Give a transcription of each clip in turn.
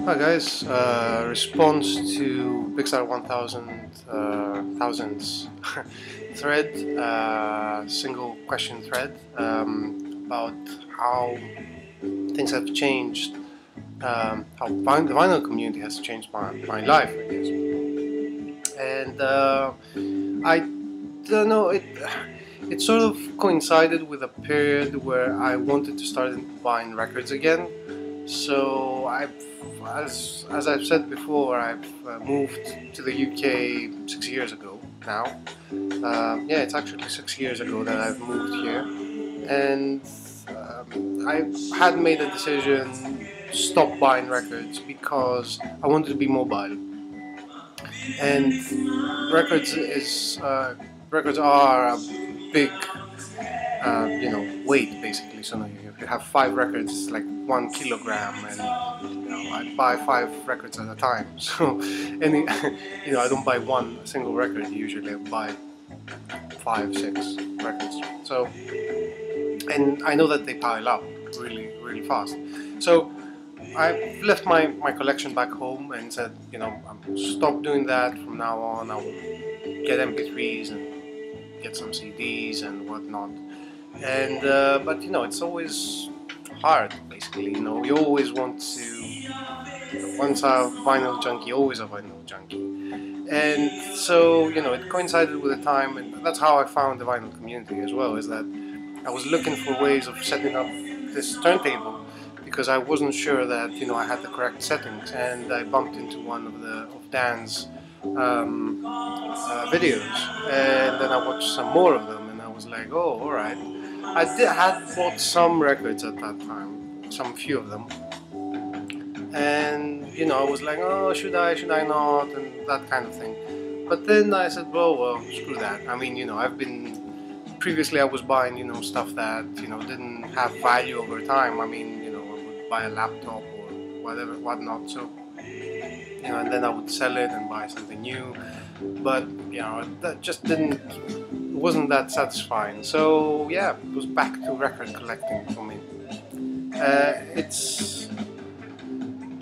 Hi guys, response to Pixar 1000 thousands thread, single question thread about how things have changed, how the vinyl community has changed my life, I guess. And I don't know, it sort of coincided with a period where I wanted to start buying records again. So as I've said before, I've moved to the UK 6 years ago now. Yeah, it's actually 6 years ago that I've moved here, and I had made a decision to stop buying records because I wanted to be mobile. And records are a big weight basically. So if you have 5 records, it's like 1 kilogram, and I buy 5 records at a time. So any I don't buy one single record usually. I buy 5, 6 records. So and I know that they pile up really fast. So I left my collection back home and said, I'm stop doing that from now on. I will get MP3s and get some CDs and whatnot. And but it's always hard. Basically, you always want to. Once a vinyl junkie, always a vinyl junkie. And so it coincided with the time, and that's how I found the vinyl community as well. Is that I was looking for ways of setting up this turntable because I wasn't sure that I had the correct settings, and I bumped into one of Dan's videos, and then I watched some more of them, and I was like, oh, all right. Had bought some records at that time, some few of them, and I was like, oh, should I not, and that kind of thing. But then I said, well, screw that. I mean, I've been previously I was buying stuff that didn't have value over time. I mean, I would buy a laptop or whatnot. So and then I would sell it and buy something new. But that just wasn't that satisfying. So yeah, it was back to record collecting for me. It's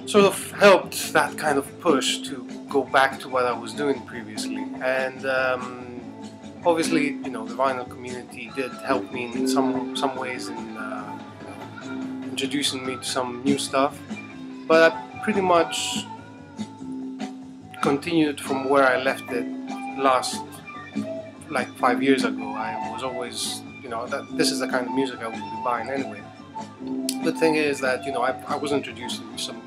sort of helped that kind of push to go back to what I was doing previously, and obviously the vinyl community did help me in some ways in introducing me to some new stuff, but I pretty much continued from where I left it last, like 5 years ago. I was always that this is the kind of music I would be buying anyway. The thing is that I was introduced to some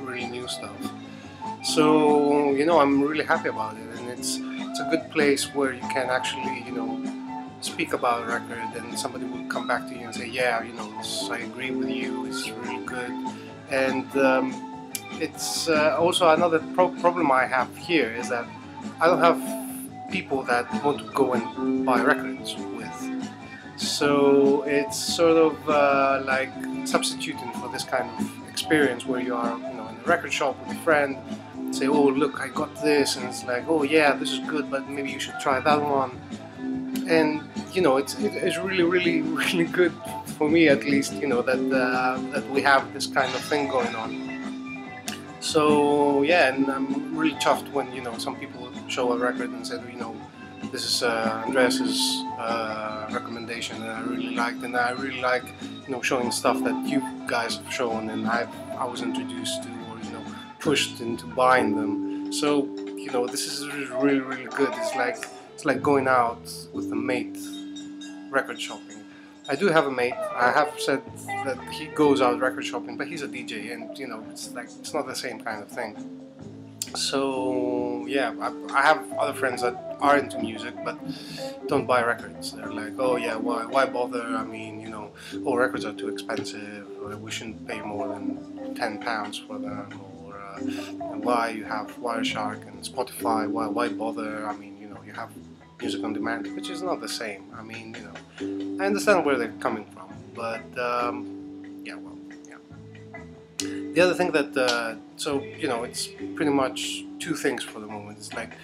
really new stuff, so I'm really happy about it, and it's a good place where you can actually speak about a record, and somebody will come back to you and say, yeah, I agree with you, it's really good. And it's also another problem I have here is that I don't have people that want to go and buy records with. So it's sort of like substituting for this kind of experience where you are in a record shop with a friend, say, oh look, I got this, and it's like, oh yeah, this is good, but maybe you should try that one. And it's really good for me, at least, that we have this kind of thing going on. So yeah, and I'm really chuffed when some people show a record and say, this is Andreas's recommendation, and I really liked, and I really like showing stuff that you guys have shown, and I was introduced to, or pushed into buying them. So this is really good. It's like going out with a mate record shopping. I do have a mate. I have said that he goes out record shopping, but he's a DJ, and it's not the same kind of thing. So yeah, I have other friends that are into music but don't buy records. They're like, oh yeah, why bother? I mean, records are too expensive. We shouldn't pay more than £10 for them. Or why you have Wireshark and Spotify? Why bother? I mean, you have music on demand, which is not the same. I mean, I understand where they're coming from, but yeah. The other thing that it's pretty much two things for the moment. It's like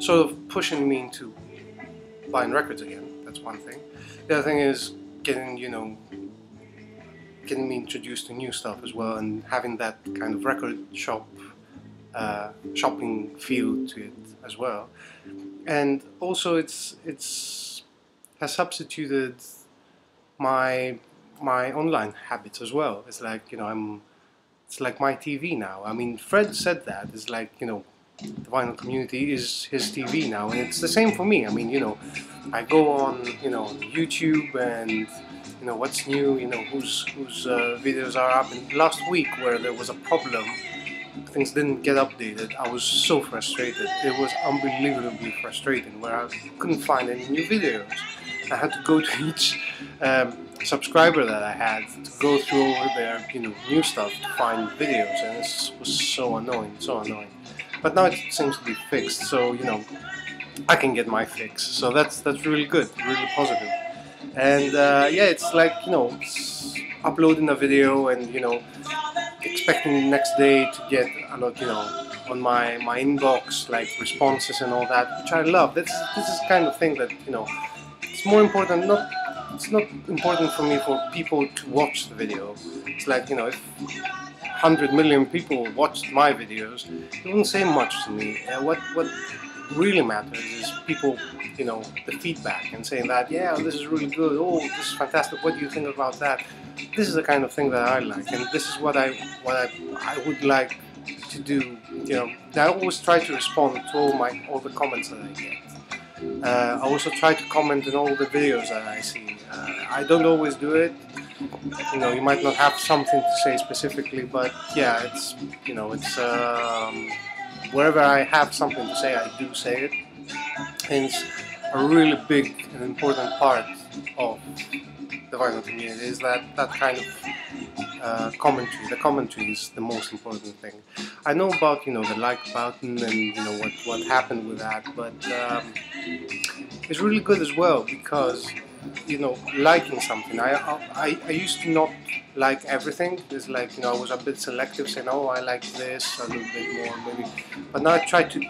sort of pushing me into buying records again. That's one thing. The other thing is getting getting me introduced to new stuff as well, and having that kind of record shop shopping feel to it as well. And also it's has substituted my online habits as well. It's like, you know, it's like my TV now. I mean, Fred said that. It's like, you know, the vinyl community is his TV now, and it's the same for me. I mean, you know, I go on, you know, YouTube and, you know, what's new, you know, whose videos are up. And last week, where there was a problem, things didn't get updated, I was so frustrated. It was unbelievably frustrating, where I couldn't find any new videos. I had to go to each subscriber that I had to go through all their, you know, new stuff to find videos, and it was so annoying, so annoying. But now it seems to be fixed, so, you know, I can get my fix. So that's really good, really positive. And yeah, it's like, you know, uploading a video and, you know, expecting the next day to get a lot, you know, on my inbox, like responses and all that, which I love. This is the kind of thing that, you know, it's more important. It's not important for me for people to watch the video. It's like, you know, if 100 million people watched my videos, it wouldn't say much to me. What really matters is people, you know, the feedback and saying that, yeah, this is really good, oh, this is fantastic, what do you think about that? This is the kind of thing that I like, and this is what I would like to do. You know, I always try to respond to all the comments that I get. I also try to comment on all the videos that I see. I don't always do it. You know, you might not have something to say specifically, but yeah, it's, you know, it's wherever I have something to say, I do say it, and it's a really big and important part of the vinyl community is that kind of commentary. The commentary is the most important thing. I know about, you know, the like button and, you know, what happened with that, but it's really good as well, because, you know, liking something. I used to not like everything. It's like, you know, I was a bit selective, saying, oh, I like this a little bit more maybe. But now I try to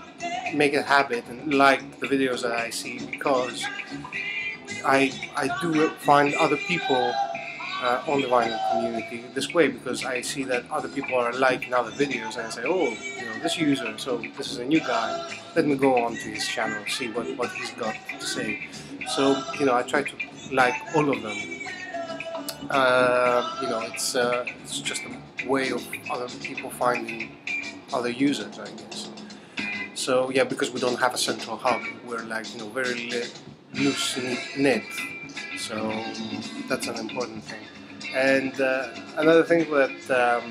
make it a habit and like the videos that I see, because I do find other people on the vinyl community this way, because I see that other people are liking other videos, and I say, oh, you know, this user, so this is a new guy, let me go on to his channel, see what he's got to say. So, you know, I try to like all of them. You know, it's just a way of other people finding other users, I guess. So yeah, because we don't have a central hub, we're like, you know, very loose knit. So that's an important thing. And another thing that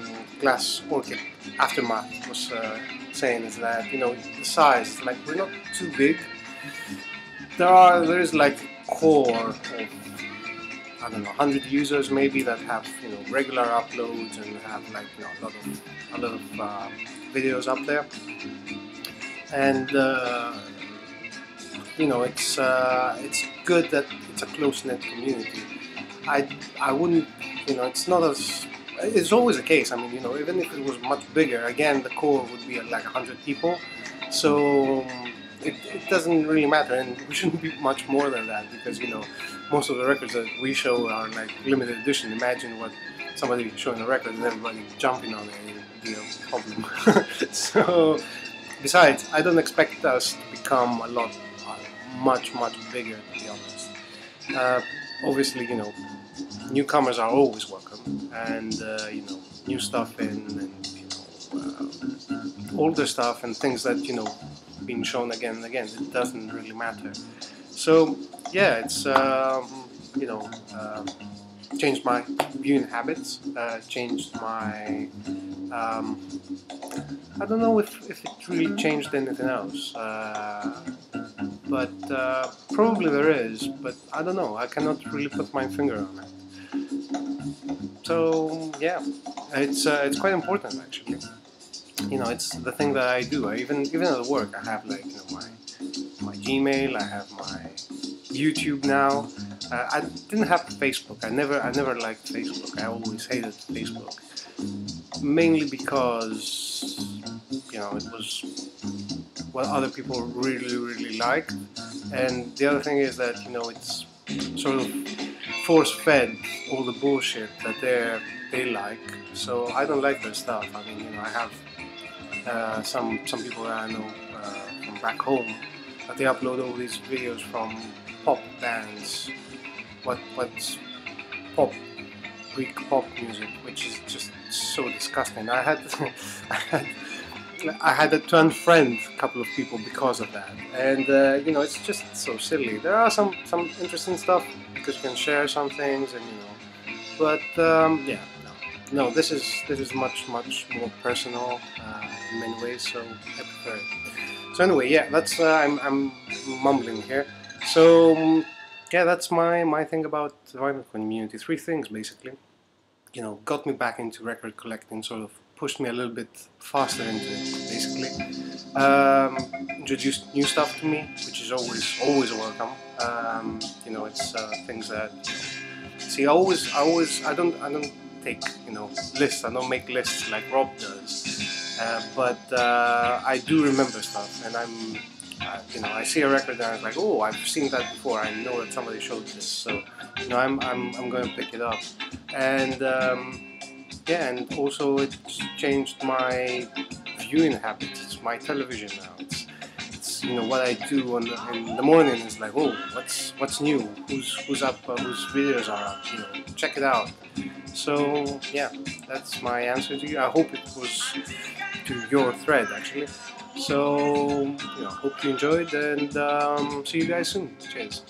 Glass Orchid Aftermath was saying is that, you know, the size, like, we're not too big. There is like a core of, I don't know, 100 users maybe that have, you know, regular uploads and have, like, you know, a lot of videos up there. And you know, it's good that it's a close-knit community. I wouldn't, you know, it's not as, it's always the case. I mean, you know, even if it was much bigger, again, the core would be like 100 people. So it doesn't really matter, and we shouldn't be much more than that, because, you know, most of the records that we show are like limited edition. Imagine what somebody showing a record and everybody jumping on it, it would be a problem. So, besides, I don't expect us to become a lot, much bigger, to be honest. Obviously, you know, newcomers are always welcome, and you know, new stuff and you know, older stuff and things that, you know, being shown again and again. It doesn't really matter. So yeah, it's you know, changed my viewing habits, changed my I don't know if it really changed anything else, but probably there is, but I don't know, I cannot really put my finger on it. So yeah, it's quite important, actually. You know, it's the thing that I do. Even at work, I have, like, you know, my Gmail, I have my YouTube now. I didn't have Facebook. I never liked Facebook. I always hated Facebook, mainly because, you know, it was what other people really liked. And the other thing is that, you know, it's sort of force-fed all the bullshit that they like. So I don't like their stuff. I mean, you know, I have some people that I know from back home, that they upload all these videos from pop bands. What's pop, Greek pop music, which is just so disgusting. I had I had to unfriend a couple of people because of that, and you know, it's just so silly. There are some interesting stuff because you can share some things, and you know, but yeah, no, this is much more personal in many ways, so I prefer it. So anyway, yeah, that's I'm mumbling here. So yeah, that's my thing about the vinyl community. 3 things basically. You know, got me back into record collecting, sort of pushed me a little bit faster into it, basically. Introduced new stuff to me, which is always welcome. You know, it's things that, see, I don't take, you know, lists. I don't make lists like Rob does, but I do remember stuff, and you know, I see a record and I'm like, oh, I've seen that before. I know that somebody showed this, so you know, I'm going to pick it up, and yeah, and also it's changed my viewing habits. It's my television now. It's you know, what I do in the morning is like, oh, what's new? Who's up? Whose videos are up? You know, check it out. So yeah, that's my answer to you. I hope it was to your thread actually. So you know, hope you enjoyed, and see you guys soon. Cheers.